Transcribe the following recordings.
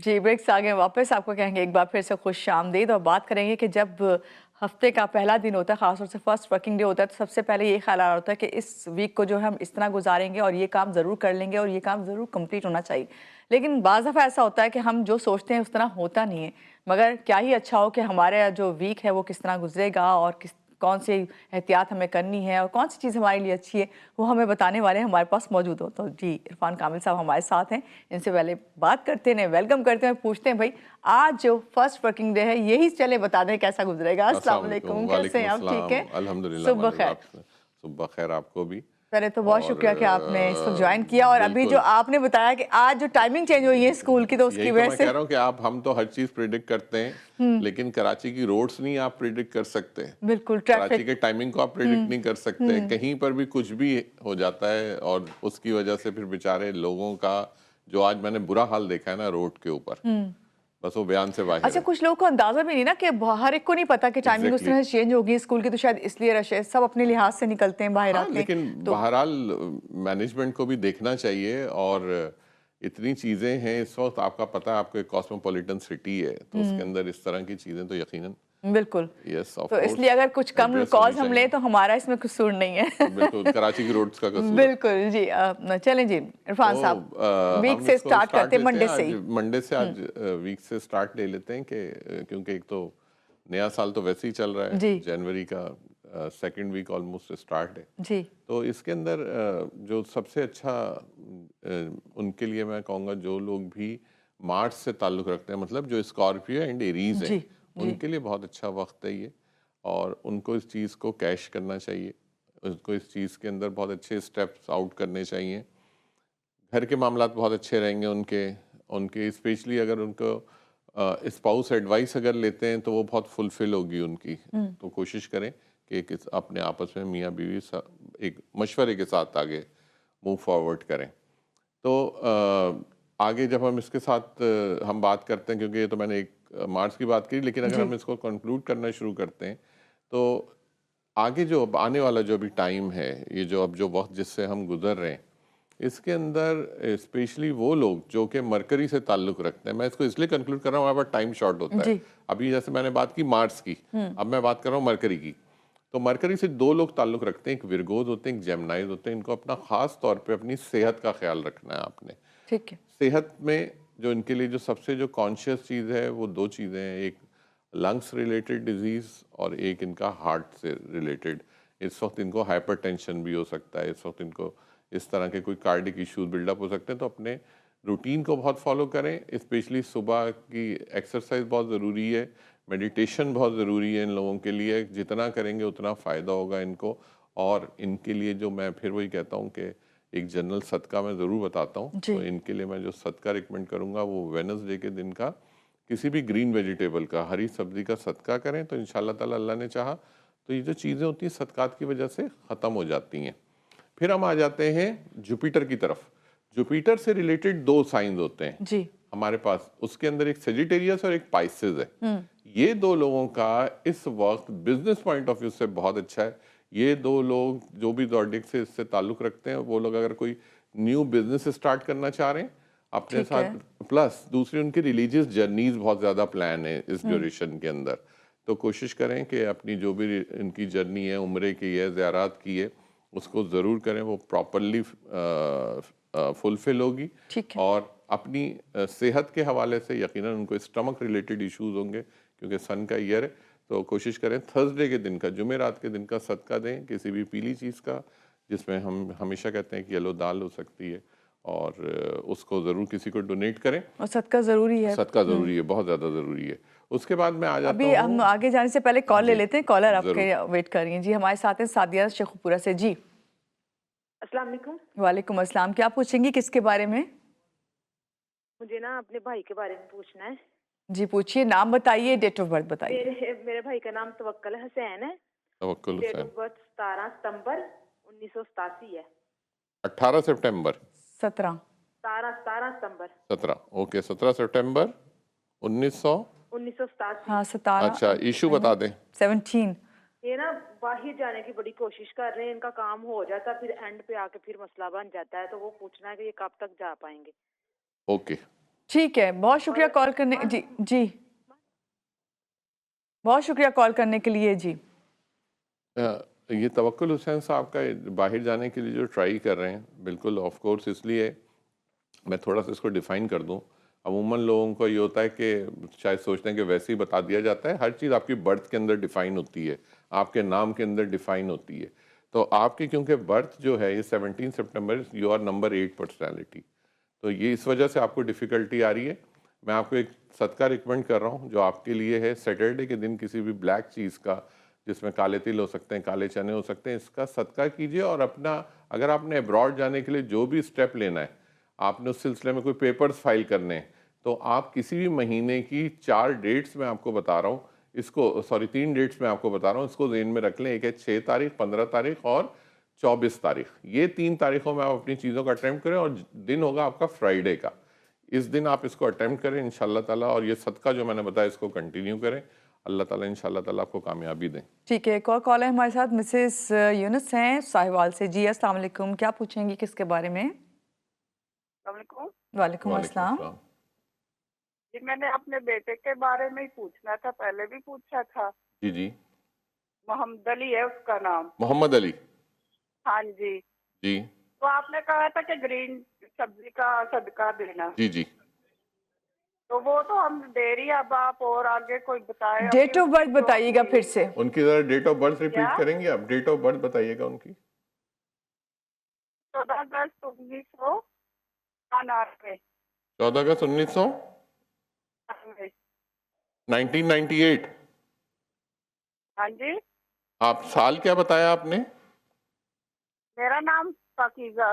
جی break سے آگے واپس آپ کو کہیں گے ایک بار پھر سے خوش آمدید، اور بات کریں گے کہ جب ہفتے کا پہلا دن ہوتا ہے، خاص طور سے فرسٹ ورکنگ ڈے ہوتا ہے، تو سب سے پہلے یہ خیال آ رہا ہوتا ہے کہ اس ویک کو جو ہے ہم اس طرح گزاریں گے اور یہ کام ضرور کر لیں گے اور یہ کام ضرور کمپلیٹ ہونا چاہیے. لیکن بعض دفعہ ایسا ہوتا ہے کہ ہم جو سوچتے ہیں اس طرح ہوتا نہیں ہے. مگر کیا ہی اچھا ہو کہ ہمارا جو ویک ہے وہ کس طرح گزرے گا اور کون سی احتیاط ہمیں کرنی ہے اور کون سی چیز ہمارے لیے اچھی ہے، وہ ہمیں بتانے والے ہمارے پاس موجود ہو. تو جی عرفان کامل صاحب ہمارے ساتھ ہیں. ان سے پہلے بات کرتے ہیں، ویلکم کرتے ہیں، پوچھتے ہیں بھائی آج جو فرسٹ ورکنگ ڈے ہے یہی چلے بتا دیں کیسا گزرے گا. السلام علیکم، کیسے ہیں آپ؟ ٹھیک ہے، الحمدللہ صبح مانز خیر. آپ صبح خیر آپ کو بھی. پہلے تو بہت اور شکریہ کہ آپ نے اس وقت جوائن کیا، اور ابھی بالکل جو آپ نے بتایا کہ آج جو ٹائمنگ چینج ہوئی ہے اسکول کی تو اس کی یہی تو وجہ میں سے کہہ رہا ہوں کہ ہم تو ہر چیز پریڈکٹ کرتے ہیں، لیکن کراچی کی روڈز نہیں آپ پریڈکٹ کر سکتے. بالکل کراچی کے ٹریفک. ٹائمنگ کو آپ پریڈکٹ نہیں کر سکتے. کہیں پر بھی کچھ بھی ہو جاتا ہے اور اس کی وجہ سے پھر بیچارے لوگوں کا جو آج میں نے برا حال دیکھا ہے نا روڈ کے اوپر، بس وہ بیان سے باہر اچھا ہے. کچھ لوگوں کو اندازہ بھی نہیں نا کہ ہر ایک کو نہیں پتا کہ ٹائمنگ اس ایگزیکٹلی. طرح سے چینج ہوگی اسکول کی، تو شاید اس لیے رش ہے، سب اپنے لحاظ سے نکلتے ہیں، باہر ہاں آتے ہیں. لیکن تو بہرحال مینجمنٹ کو بھی دیکھنا چاہیے. اور اتنی چیزیں ہیں اس وقت، آپ کا پتہ ہے آپ کو ایک کاسموپولیٹن سٹی ہے تو اس کے اندر اس طرح کی چیزیں تو یقیناً بالکل. یس آف تو اس کورس لیے اگر کچھ کم ایڈریس ہونی کالز ہم چاہیے. لیں تو ہمارا اس میں قصور نہیں ہے. بالکل کراچی کی روڈز کا قصور ہے. بالکل. جی چلیں جی عرفان صاحب، تو ویک ہم سے اس کو اسٹارٹ کرتے اسٹارٹ ہیں لیتے ہیں منڈے سے آج ہی. منڈے سے. آج ویک سے اسٹارٹ لے لیتے ہیں کہ کیونکہ ایک تو نیا سال تو ویسے ہی چل رہا ہے، جی جنوری کا سیکنڈ ویک آلموسٹ اسٹارٹ ہے. جی تو اس کے اندر جو سب سے اچھا ان کے لیے میں کہوں گا جو لوگ بھی مارچ سے تعلق رکھتے ہیں، مطلب جو اسکارپیو اینڈ ایریز ہیں، جی ان جی کے لیے بہت اچھا وقت ہے یہ. اور ان کو اس چیز کو کیش کرنا چاہیے، ان کو اس چیز کے اندر بہت اچھے اسٹیپس آؤٹ کرنے چاہیے. گھر کے معاملات بہت اچھے رہیں گے ان کے اسپیشلی اگر ان کو اسپاؤس ایڈوائس اگر لیتے ہیں تو وہ بہت فلفل ہوگی ان کی. تو کوشش کریں کہ اپنے آپس میں میاں بیوی ایک مشورے کے ساتھ آگے موو فارورڈ کریں. تو آگے جب ہم اس کے ساتھ ہم بات کرتے ہیں، کیونکہ یہ تو میں نے ایک مارچ کی بات کی، لیکن اگر جی ہم اس کو کنکلوڈ کرنا شروع کرتے ہیں تو آگے جو آنے والا جو ابھی ٹائم ہے، یہ جو اب جو وقت جس سے ہم گزر رہے ہیں، اس کے اندر اسپیشلی وہ لوگ جو کہ مرکری سے تعلق رکھتے ہیں، میں اس کو اس لیے کنکلوڈ کر رہا ہوں، ہمارے پاس ٹائم شارٹ ہوتا ہے. جی ابھی جیسے میں نے بات کی مارچ کی، اب میں بات کر رہا ہوں مرکری کی. تو مرکری سے دو لوگ تعلق رکھتے ہیں، ایک ورگوز ہوتے ہیں، ایک جیمنائز ہوتے ہیں. ان کو اپنا خاص طور پہ اپنی صحت کا خیال رکھنا ہے آپ نے. ٹھیک ہے. صحت میں جو ان کے لیے جو سب سے جو کانشیس چیز ہے وہ دو چیزیں ہیں، ایک لنگس ریلیٹڈ ڈیزیز اور ایک ان کا ہارٹ سے ریلیٹڈ. اس وقت ان کو ہائپر ٹینشن بھی ہو سکتا ہے، اس وقت ان کو اس طرح کے کوئی کارڈک ایشوز بلڈ اپ ہو سکتے ہیں. تو اپنے روٹین کو بہت فالو کریں، اسپیشلی صبح کی ایکسرسائز بہت ضروری ہے، میڈیٹیشن بہت ضروری ہے ان لوگوں کے لیے. جتنا کریں گے اتنا فائدہ ہوگا ان کو. اور ان کے لیے جو میں پھر وہی کہتا ہوں کہ ایک جنرل صدقہ میں ضرور بتاتا ہوں. جی تو ان کے لیے میں جو صدقہ ریکمنڈ کروں گا وہ وینسڈے کے دن کا کسی بھی گرین ویجیٹیبل کا، ہری سبزی کا صدقہ کریں تو انشاءاللہ تعالی اللہ نے چاہا تو یہ جو چیزیں ہوتی ہیں صدقات کی وجہ سے ختم ہو جاتی ہیں. پھر ہم آ جاتے ہیں جوپیٹر کی طرف. جوپیٹر سے ریلیٹڈ دو سائنز ہوتے ہیں جی ہمارے پاس، اس کے اندر ایک سیجیٹیریس اور ایک پائسز ہے. یہ دو لوگوں کا اس وقت بزنس پوائنٹ آف ویو سے بہت اچھا ہے. یہ دو لوگ جو بھی زوڈیک سے اس سے تعلق رکھتے ہیں، وہ لوگ اگر کوئی نیو بزنس اسٹارٹ کرنا چاہ رہے ہیں اپنے ٹھیک ہے. ساتھ، پلس دوسری ان کی ریلیجیس جرنیز بہت زیادہ پلان ہے اس ڈیوریشن کے اندر. تو کوشش کریں کہ اپنی جو بھی ان کی جرنی ہے، عمرے کی ہے، زیارات کی ہے، اس کو ضرور کریں. وہ پراپرلی فلفل ہوگی. ٹھیک ہے. اور اپنی صحت کے حوالے سے یقیناً ان کو اسٹمک ریلیٹڈ ایشوز ہوں گے کیونکہ سن کا ایئر ہے. تو کوشش کریں تھرسڈے کے دن کا، جمعرات کے دن کا صدقہ دیں کسی بھی پیلی چیز کا، جس میں ہم ہمیشہ کہتے ہیں کہ یلو دال ہو سکتی ہے، اور اس کو ضرور کسی کو ڈونیٹ کریں. اور صدقہ ضروری ہے. صدقہ ضروری ہے، بہت زیادہ ضروری ہے. اس کے بعد میں آ جاتا ابھی ہوں. ہم آگے جانے سے پہلے کال لے جی لیتے ہیں. کالر آپ ضرور. کے ویٹ کر رہی ہیں. جی ہمارے ساتھ ہیں سعدیہ شیخو پورہ سے. جی السلام علیکم. وعلیکم السلام. کیا پوچھیں گی، کس کے بارے میں؟ مجھے نا اپنے بھائی کے بارے میں پوچھنا ہے. جی پوچھیے. نام بتائیے، ڈیٹ آف برتھ بتائیے. میرے بھائی کا نام توکل حسین ہے. توکل ڈیٹ حسین. آف برتھ 17 ستمبر 1987 ہے. 18 سپٹمبر 17 ستمبر 17. Okay 17 September 1987. ہاں 17. اچھا ایشو بتا دیں. 17. یہ نا باہر جانے کی بڑی کوشش کر رہے ہیں، ان کا کام ہو جاتا ہے، پھر اینڈ پہ آ کے پھر مسئلہ بن جاتا ہے. تو وہ پوچھنا ہے کہ یہ کب تک جا پائیں گے. اوکے ٹھیک ہے، بہت شکریہ کال کرنے جی جی بہت شکریہ کال کرنے کے لیے جی. یہ توکل حسین صاحب کا باہر جانے کے لیے جو ٹرائی کر رہے ہیں، بالکل آف کورس، اس لیے میں تھوڑا سا اس کو ڈیفائن کر دوں. عموماً لوگوں کو یہ ہوتا ہے کہ شاید سوچتے ہیں کہ ویسے ہی بتا دیا جاتا ہے. ہر چیز آپ کی برتھ کے اندر ڈیفائن ہوتی ہے، آپ کے نام کے اندر ڈیفائن ہوتی ہے. تو آپ کی کیونکہ برتھ جو ہے یہ 17 September, you are number 8 personality, تو یہ اس وجہ سے آپ کو ڈیفیکلٹی آ رہی ہے. میں آپ کو ایک صدقہ ریکمینڈ کر رہا ہوں جو آپ کے لیے ہے. سیٹرڈے کے دن کسی بھی بلیک چیز کا، جس میں کالے تل ہو سکتے ہیں، کالے چنے ہو سکتے ہیں، اس کا صدقہ کیجئے. اور اپنا اگر آپ نے ابراڈ جانے کے لیے جو بھی اسٹیپ لینا ہے، آپ نے اس سلسلے میں کوئی پیپرز فائل کرنے ہیں، تو آپ کسی بھی مہینے کی 4 ڈیٹس میں آپ کو بتا رہا ہوں، اس کو 3 ڈیٹس میں آپ کو بتا رہا ہوں، اس کو ذہن میں رکھ لیں. ایک ہے 6 تاریخ، 15 تاریخ اور 24 تاریخ. یہ 3 تاریخوں میں آپ اپنی چیزوں کا اٹیمپٹ کریں، اور دن ہوگا آپ کا فرائیڈے کا. اس دن آپ اس کو اٹیمپٹ کریں انشاءاللہ تعالیٰ، اور یہ صدقہ جو میں نے بتایا اس کو کنٹینیو کریں. اللہ تعالیٰ انشاءاللہ تعالیٰ آپ کو کامیابی دیں. ٹھیک ہے، ایک اور کال ہے ہمارے ساتھ، مسز یونس ہیں ساہیوال سے. جی السلام علیکم، کیا پوچھیں گی کس کے بارے میں؟ السلام علیکم. وعلیکم وعلیکم السلام. السلام. جی میں نے اپنے بیٹے کے بارے میں ہی پوچھنا تھا، پہلے بھی پوچھا تھا. جی جی. محمد علی ہے اس کا نام. محمد علی. ہاں جی. جی تو آپ نے کہا تھا کہ گرین سبزی کا صدقہ دینا، جی. جی تو وہ تو ہم دے رہی ہیں. اب آپ اور آگے کوئی بتائے. ڈیٹ آف برتھ بتائیے گا پھر سے. ان کی ذرا ڈیٹ آف برتھ ریپیٹ کیا؟ کریں گے آپ؟ ڈیٹ آف برتھ بتائیے گا ان کی. 14 اگست 1999. 14 اگست 1998. ہاں جی. آپ سال کیا بتایا آپ نے؟ میرا نام پاکیزہ.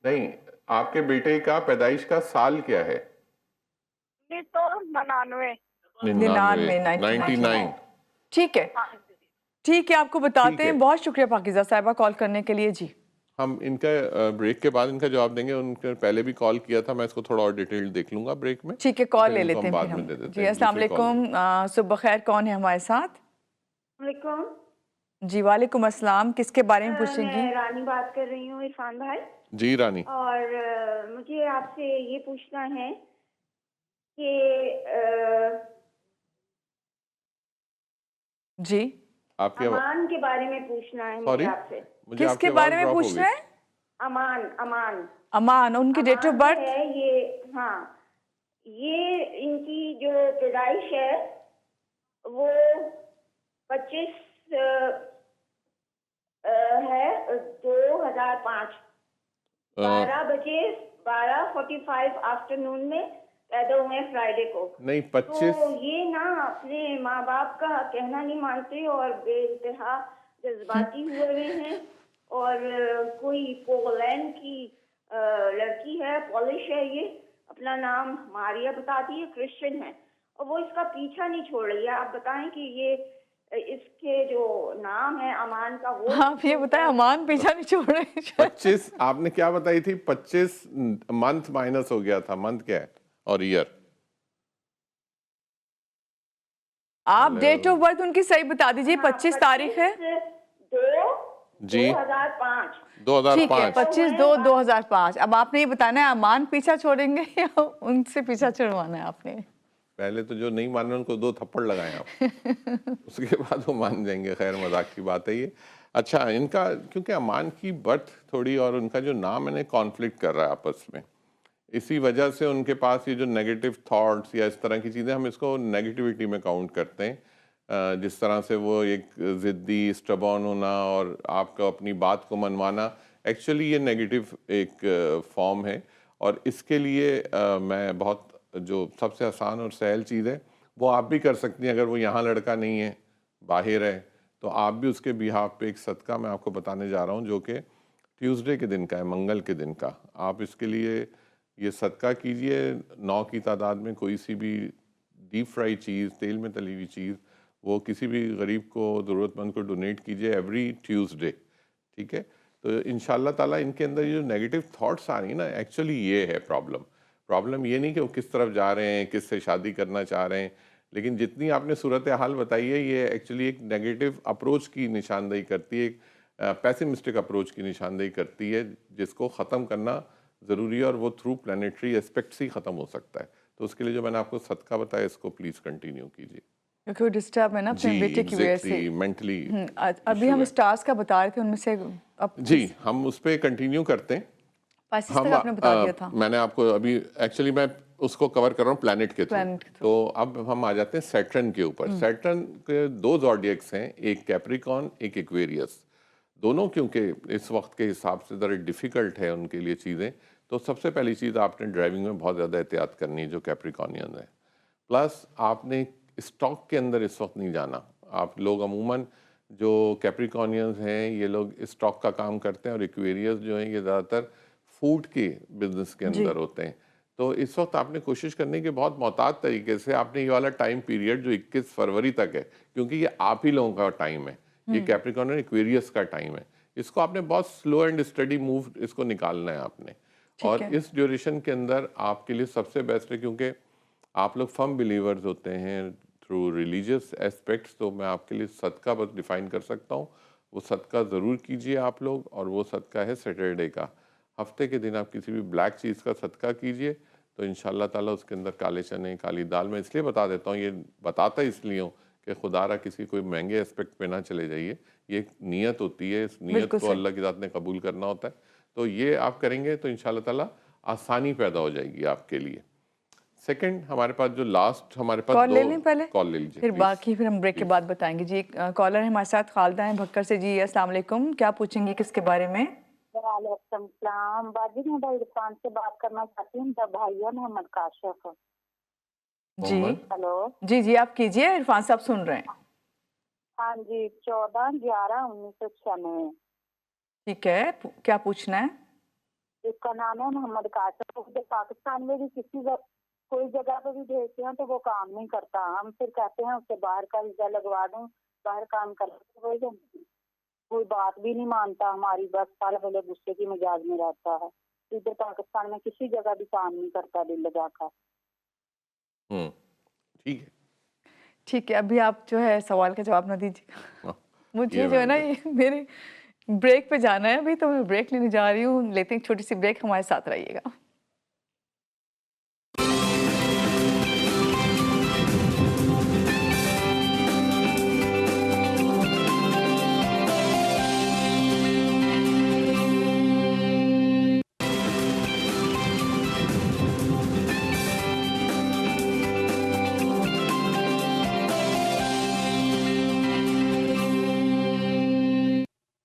نہیں، آپ کے بیٹے کا پیدائش کا سال کیا ہے؟ 1999. 99. ٹھیک ہے ہاں جی. ٹھیک ہے، آپ کو بتاتے ہیں. بہت شکریہ پاکیزہ صاحبہ کال کرنے کے لیے. جی ہم ان کا بریک کے بعد ان کا جواب دیں گے. ان کے پہلے بھی کال کیا تھا، میں اس کو تھوڑا اور ڈیٹیل دیکھ لوں گا بریک میں. ٹھیک ہے، کال لے ان کو لیتے ہم ہیں بعد پھر میں ہم. دے دیتے جی ہیں. السلام دوسری کال علیکم، صبح خیر. کون ہے ہمارے ساتھ؟ علیکم. جی وعلیکم السلام. کس کے بارے میں پوچھیں گی؟ میں رانی بات کر رہی ہوں، عرفان بھائی. جی رانی. اور مجھے آپ سے یہ پوچھنا ہے کہ جی آپ کی امان کے بارے میں پوچھنا ہے مجھے سوری، آپ سے. مجھے کس آپ کی کے آواز بارے میں ڈراپ ہو پوچھ گئی. رہے ہیں؟ امان امان، ان کی ڈیٹ آف امان جو برتھ؟ ہے یہ، ہاں، یہ ان کی جو پیدائش ہے وہ 25 ہے 2005، 12 بجے 12:45 آفٹرنون میں پیدا ہوئے ہیں فرائیڈے کو. نہیں، تو 25. یہ نا اپنے ماں باپ کا کہنا نہیں مانتے اور بے انتہا جذباتی ہوئے ہیں. اور کوئی پولینڈ کی لڑکی ہے، پولش ہے، یہ اپنا نام ماریا بتاتی ہے، کرسچن ہے، اور وہ اس کا پیچھا نہیں چھوڑ رہی ہے. آپ بتائیں کہ یہ اس کے جو نام ہے امان کا، وہ آپ یہ بتائیں، امان پیچھا نہیں چھوڑ رہے. 25 آپ نے کیا بتائی تھی؟ 25 منتھ مائنس ہو گیا تھا. منتھ کیا ہے اور ایئر؟ آپ ڈیٹ آف برتھ ان کی صحیح بتا دیجیے. 25 تاریخ ہے 2005. 2005. ٹھیک ہے، 25/2/2005. اب آپ نے یہ بتانا ہے امان پیچھا چھوڑیں گے یا ان سے پیچھا چھڑوانا ہے آپ نے؟ پہلے تو جو نہیں مان رہے ان کو 2 تھپڑ لگائیں آپ، اس کے بعد وہ مان جائیں گے. خیر مذاق کی بات ہے یہ. اچھا، ان کا کیونکہ امان کی برتھ تھوڑی اور ان کا جو نام ہے نا کانفلکٹ کر رہا ہے آپس میں، اسی وجہ سے ان کے پاس یہ جو نیگیٹو تھاٹس یا اس طرح کی چیزیں، ہم اس کو نیگیٹیوٹی میں کاؤنٹ کرتے ہیں. جس طرح سے وہ ایک ضدی اسٹبان ہونا اور آپ کو اپنی بات کو منوانا، ایکچولی یہ نیگیٹو ایک فارم ہے. اور اس کے لیے میں بہت جو سب سے آسان اور سہل چیز ہے وہ آپ بھی کر سکتی ہیں. اگر وہ یہاں لڑکا نہیں ہے، باہر ہے، تو آپ بھی اس کے بیہاف پہ ایک صدقہ میں آپ کو بتانے جا رہا ہوں جو کہ ٹیوزڈے کے دن کا ہے، منگل کے دن کا. آپ اس کے لیے یہ صدقہ کیجئے 9 کی تعداد میں. کوئی سی بھی ڈیپ فرائی چیز، تیل میں تلی ہوئی چیز، وہ کسی بھی غریب کو، ضرورت مند کو ڈونیٹ کیجئے ایوری ٹیوزڈے. ٹھیک ہے؟ تو انشاءاللہ تعالیٰ ان کے اندر یہ جو نیگیٹو تھاٹس آ رہی ہیں نا، ایکچولی یہ ہے پرابلم یہ نہیں کہ وہ کس طرف جا رہے ہیں، کس سے شادی کرنا چاہ رہے ہیں، لیکن جتنی آپ نے صورتحال بتائی ہے یہ ایکچولی ایک نیگیٹو اپروچ کی نشاندہی کرتی ہے، ایک پیسمسٹک اپروچ کی نشاندہی کرتی ہے، جس کو ختم کرنا ضروری ہے، اور وہ تھرو پلانیٹری اسپیکٹس ہی ختم ہو سکتا ہے. تو اس کے لیے جو میں نے آپ کو صدقہ بتایا اس کو پلیز کنٹینیو کیجیے. کیونکہ وہ ڈسٹرب ہے نا اپنے جی بیٹے کی وجہ سے. Exactly mentally. ابھی ہم اسٹارز کا بتا رہے تھے ان میں سے اب جی ہم اس پہ کنٹینیو کرتے ہیں. پائسس تک آپ نے بتا دیا تھا. میں نے آپ کو ابھی ایکچولی میں اس کو کور کر رہا ہوں پلانٹ کے تھرو. Planet کے through. تو اب ہم آ جاتے ہیں سیٹرن کے اوپر. سیٹرن کے 2 زوڈیکس ہیں, ایک کیپریکون ایک ایکویریس. دونوں کیونکہ اس وقت کے حساب سے ذرا ڈیفیکلٹ ہے ان کے لیے چیزیں, تو سب سے پہلی چیز آپ نے ڈرائیونگ میں بہت زیادہ احتیاط کرنی ہے جو کیپریکونین ہے. پلس آپ نے اسٹاک کے اندر اس وقت نہیں جانا. آپ لوگ عموماً جو کیپریکونینز ہیں یہ لوگ اسٹاک کا کام کرتے ہیں, اور ایکویریس جو ہیں یہ زیادہ تر فوڈ کے بزنس کے اندر ہوتے ہیں. تو اس وقت آپ نے کوشش کرنی کہ بہت محتاط طریقے سے آپ نے یہ والا ٹائم پیریڈ جو 21 فروری تک ہے, کیونکہ یہ آپ ہی لوگوں کا ٹائم ہے, یہ کیپریکون اور ایکویریس کا ٹائم ہے, اس کو آپ نے بہت سلو اینڈ اسٹڈی موو اس کو نکالنا ہے آپ نے. اور اس ڈیوریشن کے اندر آپ کے لیے سب سے بیسٹ ہے, کیونکہ آپ لوگ فرم بلیورز ہوتے ہیں تھرو ریلیجیس ایسپیکٹس, تو میں آپ کے لیے صدقہ بس ڈیفائن کر سکتا ہوں. وہ صدقہ ضرور کیجئے آپ لوگ, اور وہ صدقہ ہے سیٹرڈے کا. ہفتے کے دن آپ کسی بھی بلیک چیز کا صدقہ کیجئے, تو انشاءاللہ تعالیٰ اس کے اندر کالے چنے کالی دال. میں اس لیے بتا دیتا ہوں, یہ بتاتا اس لیے ہوں کہ خدا را کسی کوئی مہنگے اسپیکٹ پہ نہ چلے جائیے. یہ ایک نیت ہوتی ہے, اس نیت کو اللہ کی ذات نے قبول کرنا ہوتا ہے. تو یہ آپ کریں گے تو انشاءاللہ تعالیٰ آسانی پیدا ہو جائے گی آپ کے لیے. سیکنڈ ہمارے پاس جو لاسٹ ہمارے پاس کال لے لیں پہلے, کال لے لیجیے پھر باقی پھر ہم بریک کے بعد بتائیں گے. جی کالر ہے ہمارے ساتھ, خالدہ ہیں بھکر سے. جی السلام علیکم, کیا پوچھیں گی کس کے بارے میں؟ وعلیکم السلام باجی, میں بھائی عرفان سے بات کرنا چاہتی ہوں. بھائی ہے محمد کاشف. جی ہلو جی جی آپ کیجئے, عرفان صاحب سن رہے ہیں. ہاں جی, 14/11/1996. ٹھیک ہے, کیا پوچھنا ہے؟ اس کا نام ہے محمد کاشف. پاکستان میں بھی کوئی جگہ پہ بھی بھیجتے ہیں تو وہ کام نہیں کرتا. ہم پھر کہتے ہیں اسے باہر کا ویزا لگوا دوں, باہر کام کرتے, کوئی بات بھی نہیں مانتا ہماری. بس سال پہلے غصے کی مزاج میں رہتا ہے. ادھر پاکستان میں کسی جگہ بھی کام نہیں کرتا دل لگا کر. ٹھیک ہے ٹھیک ہے, ابھی آپ جو ہے سوال کا جواب نہ دیجیے گا. مجھے جو ہے نا یہ میرے بریک پہ جانا ہے ابھی, تو میں بریک لینے جا رہی ہوں. لیتے ہیں چھوٹی سی بریک, ہمارے ساتھ رہیے گا.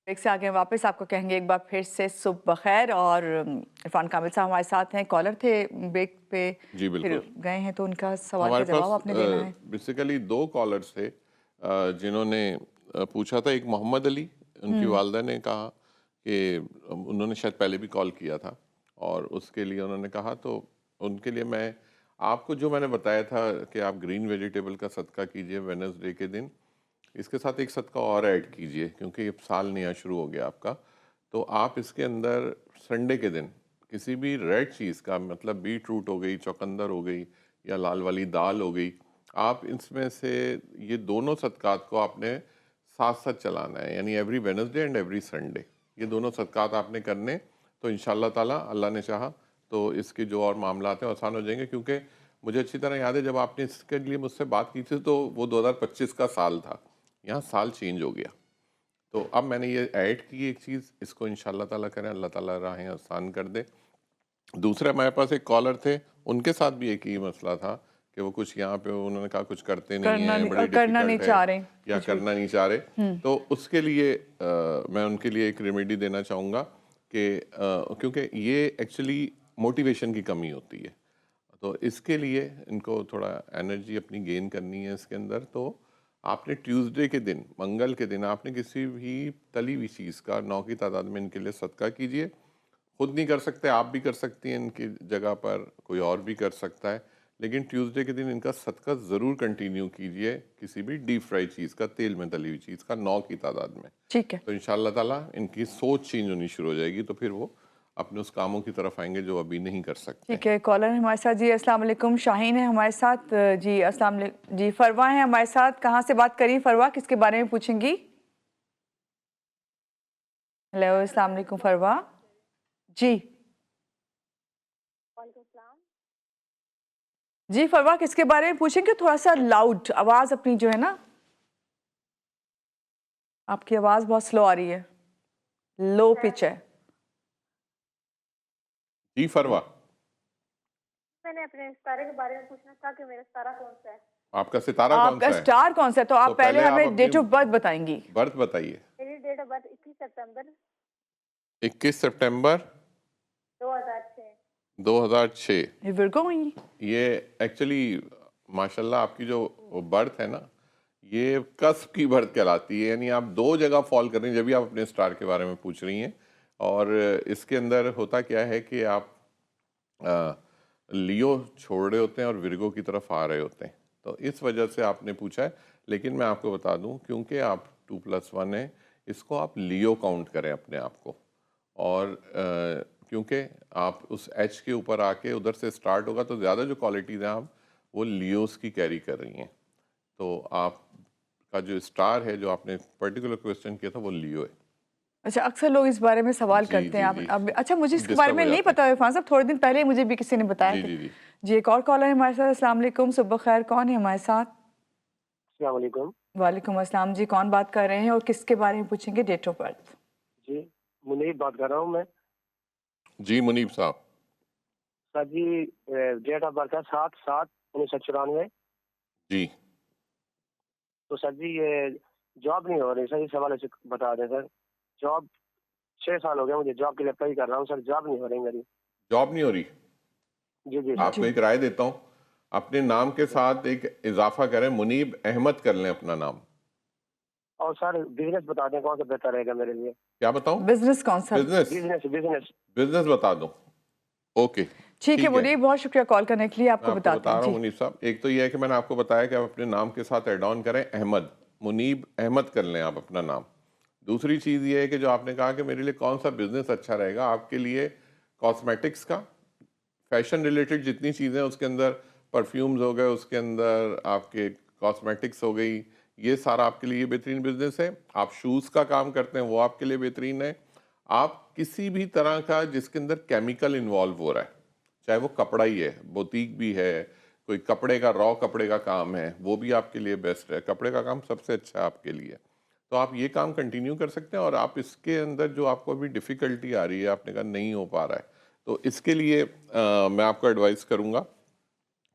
ایک سے آگے واپس آپ کو کہیں گے ایک بار پھر سے صبح بخیر. اور عرفان کامل صاحب ہمارے ساتھ ہیں, کالر تھے بریک پہ, جی بالکل گئے ہیں, تو ان کا سوال کا جواب آپ نے دینا ہے. بیسیکلی 2 کالرز تھے جنہوں نے پوچھا تھا. ایک محمد علی, ان کی والدہ نے کہا کہ انہوں نے شاید پہلے بھی کال کیا تھا, اور اس کے لیے انہوں نے کہا, تو ان کے لیے میں آپ کو جو میں نے بتایا تھا کہ آپ گرین ویجیٹیبل کا صدقہ کیجئے وینسڈے کے دن, اس کے ساتھ ایک صدقہ اور ایڈ کیجئے کیونکہ یہ سال نیا شروع ہو گیا آپ کا. تو آپ اس کے اندر سنڈے کے دن کسی بھی ریڈ چیز کا, مطلب بیٹ روٹ ہو گئی, چوکندر ہو گئی, یا لال والی دال ہو گئی, آپ اس میں سے یہ دونوں صدقات کو آپ نے ساتھ ساتھ چلانا ہے. یعنی every Wednesday and every Sunday یہ دونوں صدقات آپ نے کرنے. تو انشاءاللہ تعالیٰ اللہ نے چاہا تو اس کے جو اور معاملات ہیں آسان ہو جائیں گے. کیونکہ مجھے اچھی طرح یاد ہے جب آپ نے اس کے لیے مجھ سے بات کی تھی تو وہ 2025 کا سال تھا, یہاں سال چینج ہو گیا. تو اب میں نے یہ ایڈ کی ایک چیز, اس کو انشاءاللہ تعالیٰ کریں, اللہ تعالیٰ راہیں آسان کر دے. دوسرا ہمارے پاس ایک کالر تھے, ان کے ساتھ بھی ایک ہی مسئلہ تھا کہ وہ کچھ یہاں پہ انہوں نے کہا کچھ کرتے نہیں ہیں, بڑی ڈیفیکلٹ ہے یا کرنا نہیں چاہ رہے. تو اس کے لیے میں ان کے لیے ایک ریمیڈی دینا چاہوں گا کہ کیونکہ یہ ایکچولی موٹیویشن کی کمی ہوتی ہے, تو اس کے لیے ان کو تھوڑا انرجی اپنی گین کرنی ہے اس کے اندر. تو آپ نے ٹیوزڈے کے دن, منگل کے دن آپ نے کسی بھی تلی ہوئی چیز کا 9 کی تعداد میں ان کے لیے صدقہ کیجئے. خود نہیں کر سکتے, آپ بھی کر سکتی ہیں, ان کی جگہ پر کوئی اور بھی کر سکتا ہے, لیکن ٹیوزڈے کے دن ان کا صدقہ ضرور کنٹینیو کیجئے کسی بھی ڈیپ فرائی چیز کا, تیل میں تلی ہوئی چیز کا, 9 کی تعداد میں. ٹھیک ہے, تو انشاءاللہ تعالیٰ ان کی سوچ چینج ہونی شروع ہو جائے گی, تو پھر وہ اپنے اس کاموں کی طرف آئیں گے جو ابھی نہیں کر سکتے. ٹھیک ہے. کالر ہے ہمارے ساتھ. جی السلام علیکم, شاہین ہے ہمارے ساتھ. جی السلام علیکم. جی فروا ہے ہمارے ساتھ, کہاں سے بات کری فروا, کس کے بارے میں پوچھیں گی؟ ہیلو السلام علیکم فروا. جی جی فروا کس کے بارے میں پوچھیں گے؟ تھوڑا سا لاؤڈ آواز اپنی جو ہے نا، آپ کی آواز بہت سلو آ رہی ہے، لو پچ ہے. جی فروا، میں نے اپنے ستارے کے بارے میں پوچھنا تھا کہ میرا ستارہ کون سا ہے. آپ کا ستارہ آپ کون کا سا ہے؟ اسٹار کون سا ہے؟ تو آپ پہلے ہمیں اپنی ڈیٹ آف برتھ بتائیں گی. برتھ بتائیے. میری date of birth 21 September 21 September 2006. 2006. یہ ورگو ہوئی. یہ ایکچولی ماشاء اللہ آپ کی جو برتھ ہے نا، یہ کسب کی برتھ کہلاتی ہے، یعنی آپ دو جگہ فال کر رہی ہیں جبھی آپ اپنے اسٹار کے بارے میں پوچھ رہی ہیں. اور اس کے اندر ہوتا کیا ہے کہ آپ لیو چھوڑ رہے ہوتے ہیں اور ورگو کی طرف آ رہے ہوتے ہیں، تو اس وجہ سے آپ نے پوچھا ہے. لیکن میں آپ کو بتا دوں، کیونکہ آپ 2+1 ہیں، اس کو آپ لیو کاؤنٹ کریں اپنے آپ کو. اور کیونکہ آپ اس ایچ کے اوپر آ کے ادھر سے اسٹارٹ ہوگا تو زیادہ جو کوالٹیز ہیں آپ وہ لیوز کی کیری کر رہی ہیں. تو آپ کا جو اسٹار ہے، جو آپ نے پرٹیکولر کویسچن کیا تھا، وہ لیو ہے. اچھا، اکثر لوگ اس بارے میں سوال کرتے ہیں. اچھا مجھے اس کے بارے میں نہیں پتا عرفان صاحب، تھوڑے دن پہلے مجھے بھی کسی نے بتایا تھا. جی ایک اور کالر ہے ہمارے ساتھ. السلام علیکم، صبح خیر. کون ہے ہمارے ساتھ؟ السلام علیکم. وعلیکم السلام جی. کون بات کر رہے ہیں اور کس کے بارے میں پوچھیں گے؟ Date of birth. جی منیب بات کر رہا ہوں میں. جی منیب صاحب. سر جی ڈیٹ آف برتھ ہے 7/7/1994. جی تو سر جی یہ جاب نہیں ہو رہی سر، اس حوالے سے بتا دیں سر. جاب 6 سال ہو گیا مجھے جاب کے لیے اپلائی کر رہا ہوں سر، جاب نہیں ہو رہی میری. جاب نہیں ہو رہی؟ جی جی آپ کو ایک رائے دیتا ہوں، اپنے نام کے ساتھ ایک اضافہ کریں، منیب احمد کر لیں اپنا نام. اور سر بزنس بتا دیں کون سا بہتر رہے گا میرے لیے. کیا بتاؤں؟ بزنس کون سا؟ بزنس بتا دوں. اوکے ٹھیک ہے منیب، بہت شکریہ کال کرنے کے لیے. آپ کو بتا رہا ہوں منیب صاحب، ایک تو یہ ہے کہ میں نے آپ کو بتایا کہ آپ اپنے نام کے ساتھ ایڈ آن کریں احمد، منیب احمد کر لیں آپ اپنا نام. دوسری چیز یہ ہے کہ جو آپ نے کہا کہ میرے لیے کون سا بزنس اچھا رہے گا، آپ کے لیے کاسمیٹکس کا، فیشن ریلیٹڈ جتنی چیزیں اس کے اندر، پرفیومز ہو گئے، اس کے اندر آپ کے کاسمیٹکس ہو گئی، یہ سارا آپ کے لیے بہترین بزنس ہے. آپ شوز کا کام کرتے ہیں، وہ آپ کے لیے بہترین ہے. آپ کسی بھی طرح کا جس کے اندر کیمیکل انوالو ہو رہا ہے، چاہے وہ کپڑا ہی ہے، بوتیک بھی ہے، کوئی کپڑے کا را کپڑے کا کام ہے، وہ بھی آپ کے لیے بیسٹ ہے. کپڑے کا کام سب سے اچھا ہے آپ کے لیے، تو آپ یہ کام کنٹینیو کر سکتے ہیں. اور آپ اس کے اندر جو آپ کو ابھی ڈیفیکلٹی آ رہی ہے، آپ نے کہا نہیں ہو پا رہا ہے، تو اس کے لیے میں آپ کو ایڈوائز کروں گا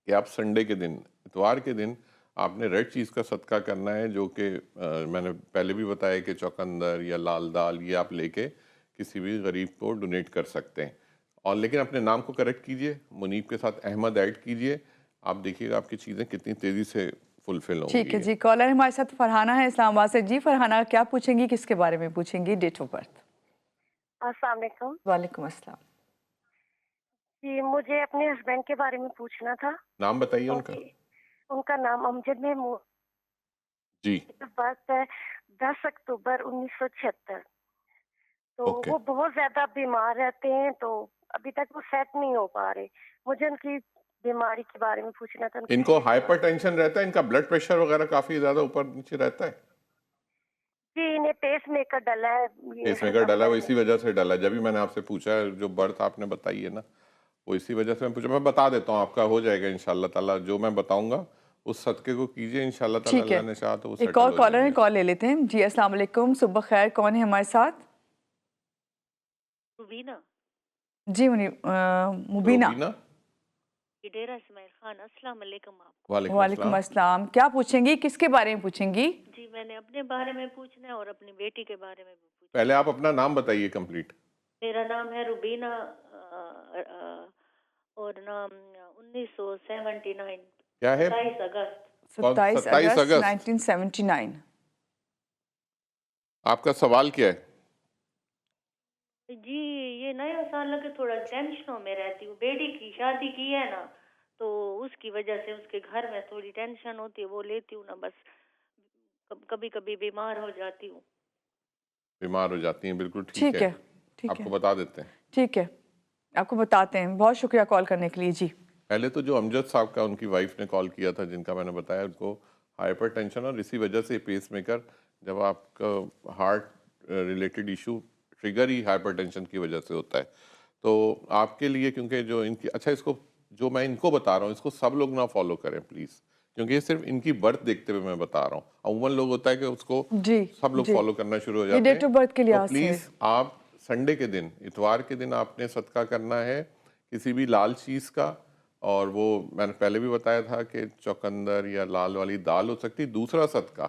کہ آپ سنڈے کے دن، اتوار کے دن آپ نے ریڈ چیز کا صدقہ کرنا ہے، جو کہ میں نے پہلے بھی بتایا کہ چوکندر یا لال دال یہ آپ لے کے کسی بھی غریب کو ڈونیٹ کر سکتے ہیں. اور لیکن اپنے نام کو کریکٹ کیجئے، منیب کے ساتھ احمد ایڈ کیجئے. آپ دیکھیے گا آپ کی چیزیں کتنی تیزی سے فلفل ہوں گی. ٹھیک ہے جی. کالر ہمارے ساتھ فرحانہ ہے اسلام آباد سے. جی فرحانہ کیا پوچھیں گی، کس کے بارے میں پوچھیں گی؟ Date of birth. السلام علیکم. وعلیکم السلام. جی مجھے اپنے ہسبینڈ کے بارے میں پوچھنا تھا. نام بتائیے ان کا. ان کا نام امجد محمود. جی. برتھ ہے 10 اکتوبر 1976. تو وہ بہت زیادہ بیمار رہتے ہیں، تو ابھی تک وہ سیٹ نہیں ہو پا رہے. مجھے ان کی بیماری کے بارے میں پوچھنا تھا. ان کو ہائپر ٹینشن رہتا ہے، ان کا بلڈ پریشر وغیرہ کافی زیادہ اوپر نیچے رہتا ہے. جی انہیں پیس میکر ڈلا ہے. پیس میکر ڈلا ہے، وہ اسی وجہ سے ڈلا ہے. جبھی میں نے آپ سے پوچھا ہے، جو برتھ آپ نے بتائی ہے نا، وہ اسی وجہ سے میں پوچھا. میں بتا دیتا ہوں، آپ کا ہو جائے گا انشاءاللہ تعالیٰ. جو میں بتاؤں گا اس صدقے کو کیجئے انشاءاللہ تعالیٰ، اللہ نے چاہا تو وہ سیٹل ہو جائیں گے. ایک اور کالر ہے، کال لے لیتے ہیں. جی السلام علیکم، صبح خیر. کون ہے ہمارے ساتھ؟ مبینہ. جی مبینہ. ڈیرہ اسماعیل خان. السلام علیکم. آپ وعلیکم السلام. کیا پوچھیں گی، کس کے بارے میں پوچھیں گی؟ جی میں نے اپنے بارے میں پوچھنا ہے اور اپنی بیٹی کے بارے میں بھی پوچھنا. پہلے آپ اپنا نام بتائیے کمپلیٹ. میرا نام ہے روبینہ اور نام 1979. کیا ہے؟ 27 اگست. 27 اگست 1979. آپ کا سوال کیا ہے؟ جی یہ نیا سال لگے تھوڑا ٹینشنوں میں رہتی ہوں. بیٹی کی شادی کی ہے نا، تو اس کی وجہ سے اس کے گھر میں تھوڑی ٹینشن ہوتی ہے. وہ لیتی ہوں نا، بس کبھی کبھی بیمار ہو جاتی ہوں. بیمار ہو جاتی ہیں، بالکل ٹھیک ہے. آپ کو بتا دیتے ہیں. ٹھیک ہے، آپ کو بتاتے ہیں. بہت شکریہ کال کرنے کے لیے. جی پہلے تو جو امجد صاحب کا، ان کی وائف نے کال کیا تھا، جن کا میں نے بتایا، ان کو ہائپر ٹینشن، اور اسی وجہ سے پیس میکر، جب آپ کا ہارٹ ریلیٹڈ ایشو ٹریگر ہی ہائپر ٹینشن کی وجہ سے ہوتا ہے. تو آپ کے لیے، کیونکہ جو ان کی، اچھا اس کو جو میں ان کو بتا رہا ہوں اس کو سب لوگ نہ فالو کریں پلیز, کیونکہ یہ صرف ان کی برتھ دیکھتے ہوئے میں بتا رہا ہوں. عموماً لوگ ہوتا ہے کہ اس کو سب لوگ فالو کرنا شروع ہو جاتے ہیں. تو پلیز آپ سنڈے کے دن, اتوار کے دن آپ نے صدقہ کرنا ہے کسی بھی لال چیز کا, اور وہ میں نے پہلے بھی بتایا تھا کہ چوکندر یا لال والی دال ہو سکتی. دوسرا صدقہ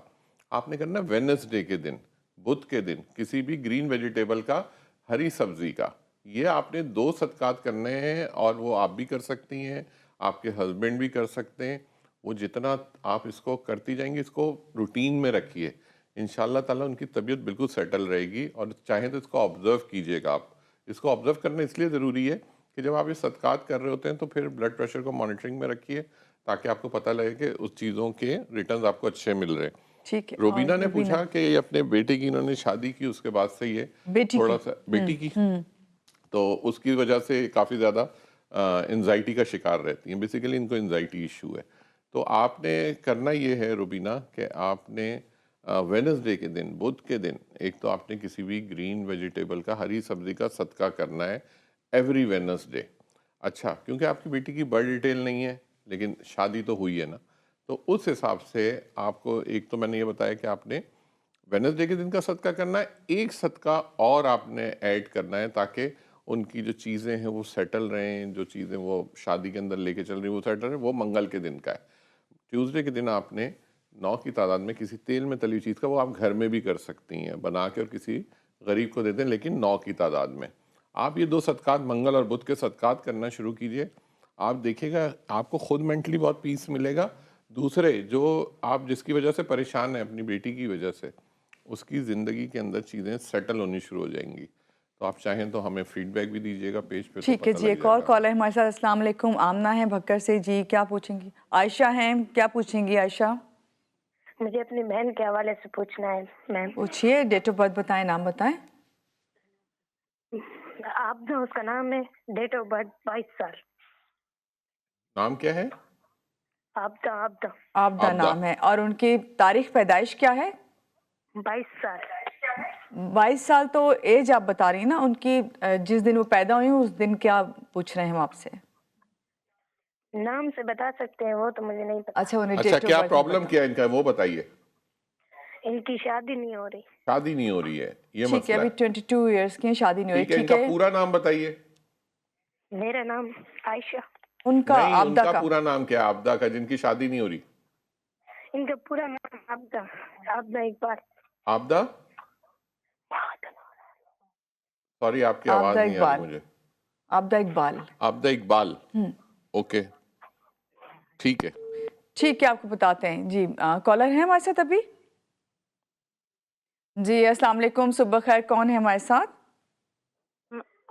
آپ نے کرنا وینسڈے کے دن, بدھ کے دن, کسی بھی گرین ویجیٹیبل کا, ہری سبزی کا. یہ آپ نے 2 صدقات کرنے ہیں, اور وہ آپ بھی کر سکتی ہیں, آپ کے ہسبینڈ بھی کر سکتے ہیں. وہ جتنا آپ اس کو کرتی جائیں گی, اس کو روٹین میں رکھیے, انشاءاللہ تعالیٰ ان کی طبیعت بالکل سیٹل رہے گی. اور چاہیں تو اس کو آبزرو کیجئے گا. آپ اس کو آبزرو کرنا اس لیے ضروری ہے کہ جب آپ یہ صدقات کر رہے ہوتے ہیں تو پھر بلڈ پریشر کو مانیٹرنگ میں رکھیے, تاکہ آپ کو پتہ لگے کہ اس چیزوں کے ریٹرنز آپ کو اچھے مل رہے ہیں. روبینہ نے پوچھا کہ یہ اپنے بیٹے کی انہوں نے شادی کی, اس کے بعد سے یہ تھوڑا سا بیٹی کی, تو اس کی وجہ سے کافی زیادہ انزائٹی کا شکار رہتی ہیں. بیسیکلی ان کو انزائٹی ایشو ہے. تو آپ نے کرنا یہ ہے روبینہ کہ آپ نے وینسڈے کے دن, بدھ کے دن, ایک تو آپ نے کسی بھی گرین ویجیٹیبل کا, ہری سبزی کا صدقہ کرنا ہے ایوری وینسڈے. اچھا, کیونکہ آپ کی بیٹی کی برتھ ڈیٹیل نہیں ہے لیکن شادی تو ہوئی ہے نا, تو اس حساب سے آپ کو ایک تو میں نے یہ بتایا کہ آپ نے وینسڈے کے دن کا صدقہ کرنا ہے, ایک صدقہ اور آپ نے ایڈ کرنا ہے تاکہ ان کی جو چیزیں ہیں وہ سیٹل رہیں, جو چیزیں وہ شادی کے اندر لے کے چل رہی ہیں وہ سیٹل رہیں. وہ منگل کے دن کا ہے. ٹیوزڈے کے دن آپ نے 9 کی تعداد میں کسی تیل میں تلی ہوئی چیز کا, وہ آپ گھر میں بھی کر سکتی ہیں بنا کے, اور کسی غریب کو دیتے ہیں, لیکن 9 کی تعداد میں. آپ یہ 2 صدقات منگل اور بدھ کے صدقات کرنا شروع کیجئے. آپ دیکھیں گا آپ کو خود مینٹلی بہت پیس ملے گا. دوسرے جو آپ جس کی وجہ سے پریشان ہیں اپنی بیٹی کی وجہ سے, اس کی زندگی کے اندر چیزیں سیٹل ہونی شروع ہو جائیں گی. تو آپ چاہیں تو ہمیں فیڈ بیک بھی دیجیے گا پیج پہ. ٹھیک ہے جی, ایک اور کال ہے ہمارے ساتھ. السلام علیکم, آمنہ ہیں بھکر سے. جی کیا پوچھیں گی؟ عائشہ ہیں, کیا پوچھیں گی عائشہ؟ مجھے اپنی بہن کے حوالے سے پوچھنا ہے میم. پوچھیے, ڈیٹ آف برتھ بتائیں, نام بتائیں. آپ اس کا نام ہے, ڈیٹ آف برتھ 22 سال. نام کیا ہے؟ آبدہ نام ہے. اور ان کی تاریخ پیدائش کیا ہے؟ 22 سال. 22 سال تو ایج آپ بتا رہی ہیں نا ان کی, جس دن وہ پیدا ہوئی ہیں اس دن کیا پوچھ رہے ہیں ہم آپ سے؟ نام سے بتا سکتے ہیں, وہ تو مجھے نہیں پتا. اچھا, کیا پرابلم کیا ان کا وہ بتائیے. ان کی شادی نہیں ہو رہی. شادی نہیں ہو رہی ہے, یہ مسئلہ ہے. ٹھیک ہے, ابھی 22 ایئرس کی ہیں, شادی نہیں ہو رہی. ٹھیک ہے, ان کا پورا نام بتائیے. میرا نام عائشہ. ان کا نہیں, ان آبدہ کا پورا نام کیا ہے آبدہ کا, جن کی شادی نہیں ہو رہی؟ ان کا پورا نام آبدہ اقبال. آبدہ, سوری آپ کی آواز نہیں آ رہی مجھے. آبدہ اقبال. اوکے, ٹھیک ہے. ٹھیک ہے, آپ کو بتاتے ہیں. جی کالر ہیں ہمارے ساتھ ابھی. جی السلام علیکم, صبح خیر, کون ہے ہمارے ساتھ؟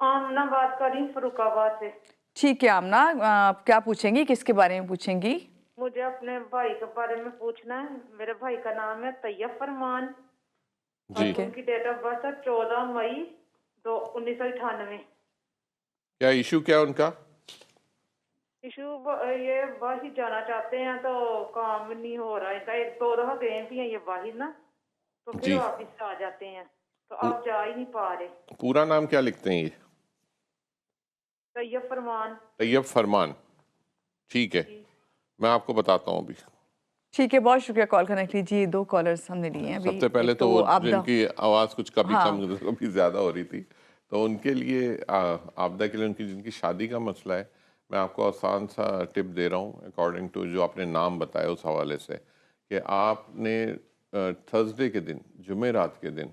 آمنہ بات کر رہی ہوں فروخ آباد سے. ٹھیک ہے آمنہ, آپ کیا پوچھیں گی, کس کے بارے میں پوچھیں گی؟ مجھے اپنے بھائی کے بارے میں پوچھنا ہے. میرے بھائی کا نام ہے طیب فرمان, جی. ان کی ڈیٹ آف برتھ ہے 14 مئی 1998. کیا ایشو کیا ان کا؟ ایشو یہ باہر جانا چاہتے ہیں تو کام نہیں ہو رہا ہے ان کا. 1-2 دفعہ گئے بھی ہیں یہ باہر نا, تو پھر واپس آ جاتے ہیں, تو آپ جا ہی نہیں پا رہے. پورا نام کیا لکھتے ہیں یہ؟ طیب فرمان. طیب فرمان. ٹھیک ہے, میں آپ کو بتاتا ہوں ابھی. ٹھیک ہے, بہت شکریہ کال کرنے کے لیے. جی 2 کالرز ہم نے لیے ہیں. سب سے پہلے تو جن کی آواز کچھ کبھی کم کبھی زیادہ ہو رہی تھی, تو ان کے لیے, آبدہ کے لیے, ان کی جن کی شادی کا مسئلہ ہے, میں آپ کو آسان سا ٹپ دے رہا ہوں اکارڈنگ ٹو جو آپ نے نام بتایا اس حوالے سے, کہ آپ نے تھرسڈے کے دن, جمعرات کے دن,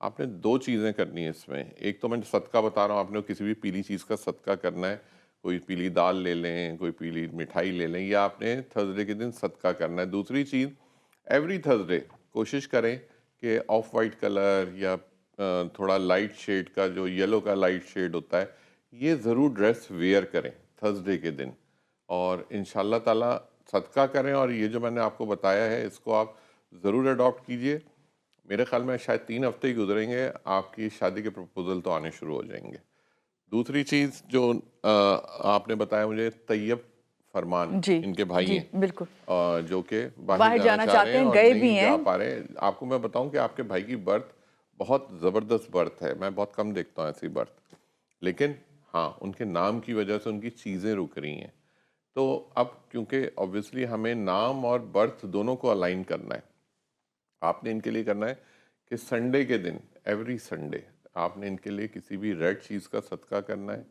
آپ نے 2 چیزیں کرنی ہیں اس میں. ایک تو میں صدقہ بتا رہا ہوں, آپ نے کسی بھی پیلی چیز کا صدقہ کرنا ہے. کوئی پیلی دال لے لیں, کوئی پیلی مٹھائی لے لیں, یا آپ نے تھرسڈے کے دن صدقہ کرنا ہے. دوسری چیز, ایوری تھرسڈے کوشش کریں کہ آف وائٹ کلر یا تھوڑا لائٹ شیڈ کا, جو یلو کا لائٹ شیڈ ہوتا ہے, یہ ضرور ڈریس ویئر کریں تھرسڈے کے دن, اور انشاءاللہ تعالیٰ صدقہ کریں. اور یہ جو میں نے آپ کو بتایا ہے اس کو آپ ضرور اڈاپٹ کیجئے. میرے خیال میں شاید 3 ہفتے ہی گزریں گے, آپ کی شادی کے پروپوزل تو آنے شروع ہو جائیں گے. دوسری چیز جو آپ نے بتایا مجھے, طیب فرمان, ان کے بھائی ہیں بالکل, جو کہ باہر جانا چاہتے ہیں, گئے بھی ہیں, جا پا رہے ہیں. آپ کو میں بتاؤں کہ آپ کے بھائی کی برتھ بہت زبردست برتھ ہے, میں بہت کم دیکھتا ہوں ایسی برتھ, لیکن ہاں ان کے نام کی وجہ سے ان کی چیزیں رک رہی ہیں. تو اب کیونکہ آبویسلی ہمیں نام اور برتھ دونوں کو الائن کرنا ہے. آپ نے ان کے لیے کرنا ہے کہ سنڈے کے دن ایوری سنڈے آپ نے ان کے لیے کسی بھی ریڈ چیز کا صدقہ کرنا ہے.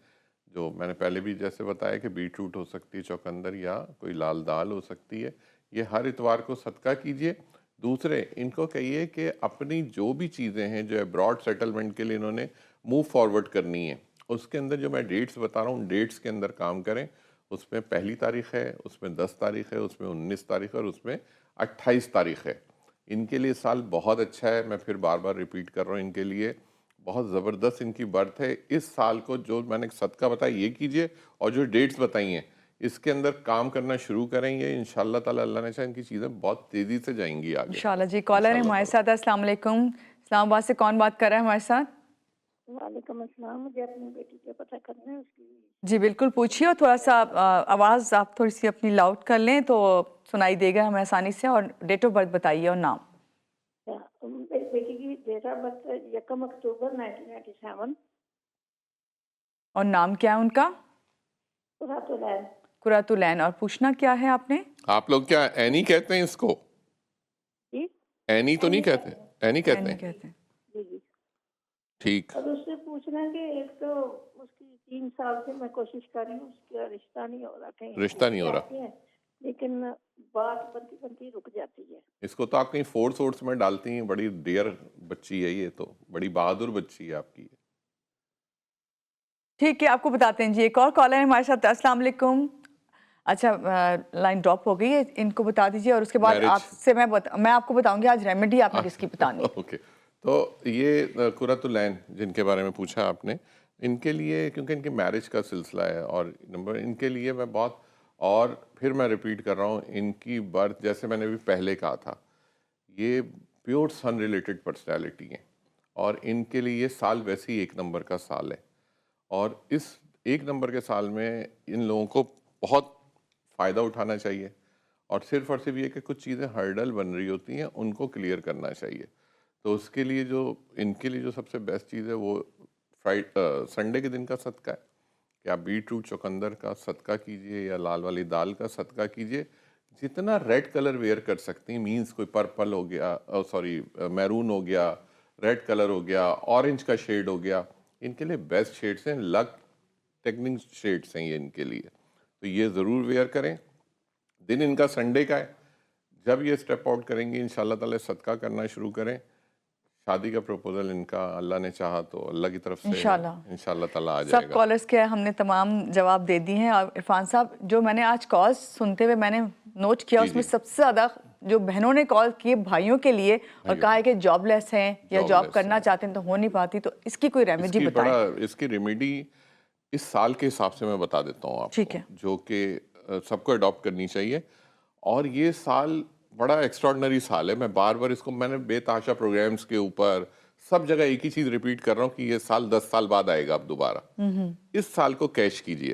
جو میں نے پہلے بھی جیسے بتایا کہ بیٹ روٹ ہو سکتی ہے چوکندر یا کوئی لال دال ہو سکتی ہے, یہ ہر اتوار کو صدقہ کیجئے. دوسرے ان کو کہیے کہ اپنی جو بھی چیزیں ہیں جو ابراڈ سیٹلمنٹ کے لیے انہوں نے موو فارورڈ کرنی ہے, اس کے اندر جو میں ڈیٹس بتا رہا ہوں ڈیٹس کے اندر کام کریں. اس میں 1 تاریخ ہے, اس میں 10 تاریخ ہے, اس میں 19 تاریخ ہے اور اس میں 28 تاریخ ہے. ان کے لیے سال بہت اچھا ہے. میں پھر بار بار ریپیٹ کر رہا ہوں, ان کے لیے بہت زبردست ان کی برتھ ہے. اس سال کو جو میں نے صدقہ بتایا یہ کیجئے, اور جو ڈیٹس بتائی ہیں اس کے اندر کام کرنا شروع کریں گے انشاءاللہ تعالی. اللہ نے چاہا ان کی چیزیں بہت تیزی سے جائیں گی آگے انشاءاللہ. جی کالر ہے ہمارے ساتھ. السلام علیکم. اسلام آباد سے کون بات کر رہا ہے ہمارے ساتھ؟ وعلیکم السلام. مجھے اپنی بیٹی کا پتہ کرنا ہے اس کی. جی بالکل پوچھیے, اور تھوڑا سا آواز آپ تھوڑی سی اپنی لاؤڈ کر لیں تو سنائی دے گا ہمیں آسانی سے. اور ڈیٹ آف برتھ بتائیے اور نام. بیٹی کی ڈیٹ آف برتھ 1 اکتوبر 1997. اور نام کیا ہے ان کا؟ قرۃ العین. اور پوچھنا کیا ہے آپ نے؟ آپ لوگ کیا اینی کہتے ہیں اس کو؟ اینی تو نہیں کہتے, اینی کہتے ہیں. جی جی ٹھیک. اور اس سے پوچھنا ہے کہ ایک تو اس کی 3 سال سے میں کوشش کر رہی ہوں, اس کا رشتہ نہیں ہو رہا. کہیں رشتہ نہیں ہو رہا, لیکن بات بنتی بنتی رک جاتی ہے. اس کو تو آپ کہیں فورس وورس میں ڈالتی ہیں. بڑی ڈیئر بچی ہے یہ, تو بڑی بہادر بچی ہے آپ کی. ٹھیک ہے آپ کو بتاتے ہیں. جی ایک اور کالر ہے ہمارے ساتھ. السلام علیکم. اچھا لائن ڈراپ ہو گئی ہے, ان کو بتا دیجیے اور اس کے بعد آپ سے میں آپ کو بتاؤں گی آج ریمیڈی آپ نے کس کی بتانی. اوکے. تو یہ قرۃ العین جن کے بارے میں پوچھا آپ نے, ان کے لیے کیونکہ ان کی میرج کا سلسلہ ہے, اور نمبر ان کے لیے میں بہت, اور پھر میں ریپیٹ کر رہا ہوں, ان کی برتھ جیسے میں نے بھی پہلے کہا تھا یہ پیور سن ریلیٹڈ پرسنالٹی ہیں, اور ان کے لیے یہ سال ویسے ہی 1 نمبر کا سال ہے. اور اس 1 نمبر کے سال میں ان لوگوں کو بہت فائدہ اٹھانا چاہیے, اور صرف یہ کہ کچھ چیزیں ہرڈل بن رہی ہوتی ہیں ان کو کلیئر کرنا چاہیے. تو اس کے لیے جو ان کے لیے جو سب سے بیسٹ چیز ہے وہ سنڈے کے دن کا صدقہ ہے کہ آپ بیٹ روٹ چوکندر کا صدقہ کیجئے یا لال والی دال کا صدقہ کیجئے. جتنا ریڈ کلر ویئر کر سکتی ہیں, مینز کوئی پرپل ہو گیا, میرون ہو گیا, ریڈ کلر ہو گیا, اورنج کا شیڈ ہو گیا, ان کے لیے بیسٹ شیڈز ہیں. لک ٹیکننگ شیڈز ہیں یہ ان کے لیے, تو یہ ضرور ویئر کریں. دن ان کا سنڈے کا ہے. جب یہ اسٹیپ آؤٹ کریں گے انشاءاللہ تعالی صدقہ کرنا شروع کریں. شادی کا پروپوزل ان کا اللہ نے چاہا تو اللہ کی طرف سے انشاءاللہ تعالی آ جائے گا. سب کالرز کے ہم نے تمام جواب دے دیے ہیں. اور عرفان صاحب جو میں نے آج کالز سنتے ہوئے میں نے نوٹ کیا, اس میں سب سے زیادہ جو بہنوں نے کال کیے بھائیوں کے لیے اور کہا ہے کہ جاب لیس ہیں یا جاب کرنا چاہتے ہیں تو ہو نہیں پاتی, تو اس کی کوئی ریمیڈی بتائیں. اس کی ریمیڈی اس سال کے حساب سے میں بتا دیتا ہوں آپ کو, جو کہ سب کو اڈاپٹ کرنی چاہیے. اور یہ سال بڑا ایکسٹراڈنری سال ہے. میں بار بار اس کو میں نے بے تحاشا پروگرامز کے اوپر سب جگہ ایک ہی چیز ریپیٹ کر رہا ہوں کہ یہ سال 10 سال بعد آئے گا اب دوبارہ. اس سال کو کیش کیجئے.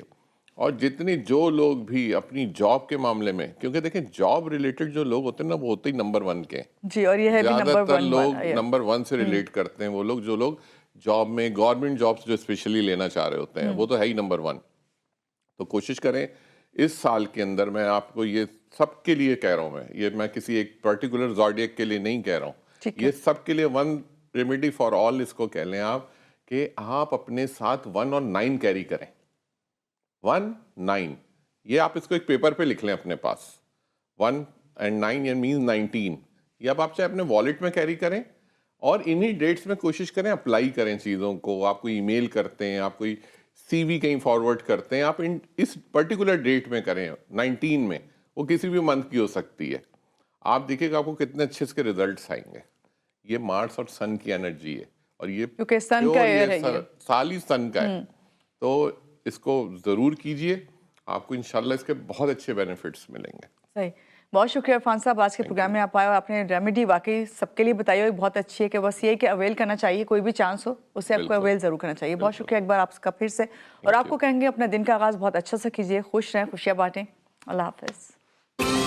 اور جتنے جو لوگ بھی اپنی جاب کے معاملے میں, کیونکہ دیکھیں جاب ریلیٹڈ جو لوگ ہوتے ہیں نا وہ ہوتے ہی نمبر 1 کے جی, اور یہ ہے بھی زیادہ تر لوگ نمبر 1 سے ریلیٹ کرتے ہیں. وہ لوگ جو لوگ جاب میں گورنمنٹ جابس جو اسپیشلی لینا چاہ رہے ہوتے ہیں وہ تو ہے ہی نمبر 1. تو کوشش کریں اس سال کے اندر, میں آپ کو یہ سب کے لیے کہہ رہا ہوں, یہ میں کسی ایک پرٹیکولر زوڈیک کے لیے نہیں کہہ رہا ہوں, یہ سب کے لیے 1 ریمیڈی فار آل اس کو کہہ لیں آپ, کہ آپ اپنے ساتھ 1 اور 9 کیری کریں. 1 9 یہ آپ اس کو ایک پیپر پہ لکھ لیں اپنے پاس. 1 and 9 یہ مینز 19. یہ اب آپ چاہے اپنے والیٹ میں کیری کریں, اور انہی ڈیٹس میں کوشش کریں اپلائی کریں چیزوں کو. آپ کو ای میل کرتے ہیں, آپ کوئی سی وی کہیں فارورڈ کرتے ہیں, آپ اس پرٹیکولر ڈیٹ میں کریں 19 میں. وہ کسی بھی منتھ کی ہو سکتی ہے. آپ دیکھیں گا آپ کو کتنے اچھے اس کے ریزلٹس آئیں گے. یہ مارس اور سن کی انرجی ہے, اور یہ سال ہی سن کا ہے. تو اس کو ضرور کیجئے, آپ کو انشاءاللہ اس کے بہت اچھے بینیفٹس ملیں گے. صحیح. بہت شکریہ عرفان صاحب, آج کے پروگرام میں آپ آئے اور آپ نے ریمیڈی واقعی سب کے لیے بتائی ہوئی بہت اچھی ہے, کہ بس یہ کہ اویل کرنا چاہیے, کوئی بھی چانس ہو اسے آپ کو اویل ضرور کرنا چاہیے. بہت شکریہ ایک بار آپ کا پھر سے, اور آپ کو کہیں گے اپنا دن کا آغاز بہت اچھا سے کیجیے, خوش رہیں, خوشیاں بانٹیں. اللہ حافظ.